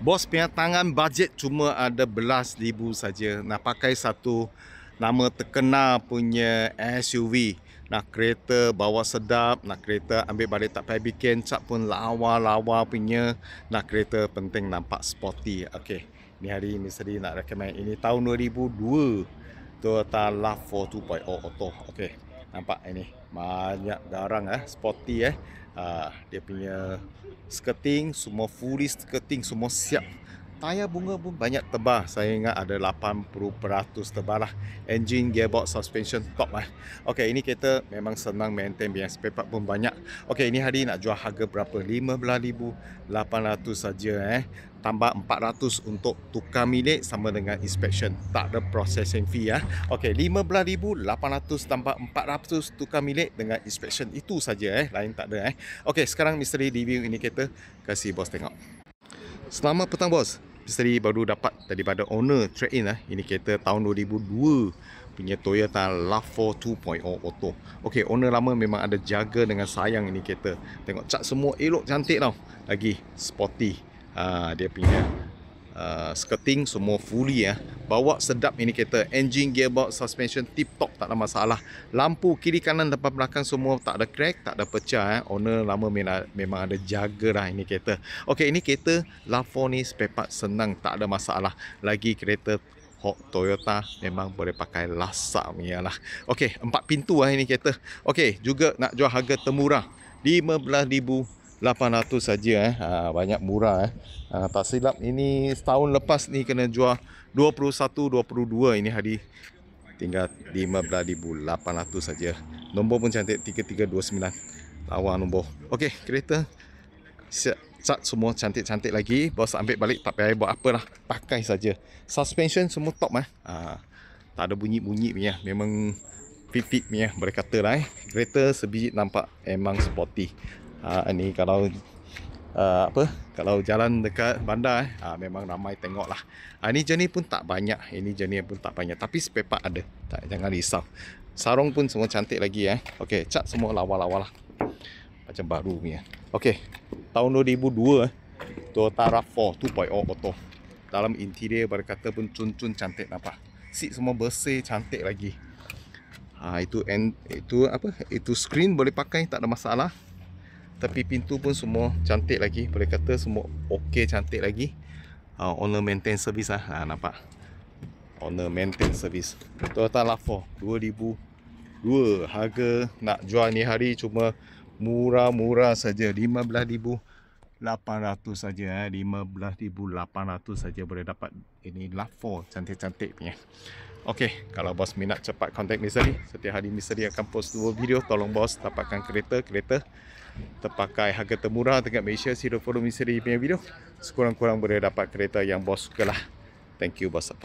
Bos punya tangan bajet cuma ada belas ribu saja. Nak pakai satu nama terkenal punya SUV. Nak kereta bawa sedap, nak kereta ambil balik tak payah bikin, cap pun lawa-lawa punya. Nak kereta penting nampak sporty. Okey, ni hari misteri nak recommend. Ini tahun 2002. Toyota RAV4 2.0 Auto. Okey, nampak ini banyak garang sporty dia punya skirting semua fully skirting, semua siap. Tayar bunga pun banyak tebal. Saya ingat ada 80% tebal lah. Engine, gearbox, suspension top lah. Okey, ini kereta memang senang maintain, biar spare part pun banyak. Okey, ini hari nak jual harga berapa? 15,800 saja Tambah 400 untuk tukar milik sama dengan inspection. Tak ada processing fee Okey, 15,800 tambah 400 tukar milik dengan inspection. Itu saja lain tak ada Okey, sekarang misteri review ini kereta, kasih bos tengok. Selamat petang bos. Misteri baru dapat daripada owner trade-in Ini kereta tahun 2002 punya Toyota RAV4 2.0 Auto. Okey, owner lama memang ada jaga dengan sayang ini kereta. Tengok cat semua elok cantik tau. Lagi sporty. Dia punya skirting semua fully Bawa sedap ini kereta. Engine, gearbox, suspension tip top, tak ada masalah. Lampu kiri kanan depan belakang semua tak ada crack, tak ada pecah Owner lama memang ada jaga lah ini kereta. Okey, ini kereta RAV4 ni spare part senang, tak ada masalah. Lagi kereta Toyota memang boleh pakai lasak punya lah. Okey, 4 pintu ini kereta. Okey, juga nak jual harga termurah, 15,800 saja banyak murah tak silap ini setahun lepas ni kena jual 21-22. Ini hari tinggal 15,800 saja. Nombor pun cantik, 3329. Lawa nombor. Okey, kereta cat semua cantik-cantik lagi. Bos ambil balik tak payah buat apalah, pakai saja. Suspension semua top tak ada bunyi-bunyi punya. Memang fit punya boleh kata lah Kereta sebiji nampak memang sporty. Ni kalau kalau jalan dekat bandar memang ramai tengok lah. Ni jenis pun tak banyak, tapi spare part ada. Jangan risau. Sarung pun semua cantik lagi Okey, cat semua lawa-lawa lah, macam baru punya. Okey, tahun 2002 Toyota RAV4 2.0 Auto. Dalam interior berkata pun cun-cun cantik nampak. Seat semua bersih cantik lagi. Itu screen boleh pakai, tak ada masalah. Tapi pintu pun semua cantik lagi, boleh kata semua okey, cantik lagi. Owner maintain service nampak. Owner maintain service. Toyota RAV4 2002. Harga nak jual ni hari cuma murah-murah saja, 15,800 saja 15,800 saja boleh dapat ini RAV4 cantik-cantik punya. Okey, kalau bos minat cepat contact Misteri. Setiap hari Misteri akan post 2 video. Tolong bos dapatkan kereta terpakai harga termurah dekat Malaysia. Sila follow Misteri punya video. Sekurang-kurang boleh dapat kereta yang bos sukalah. Thank you bos support.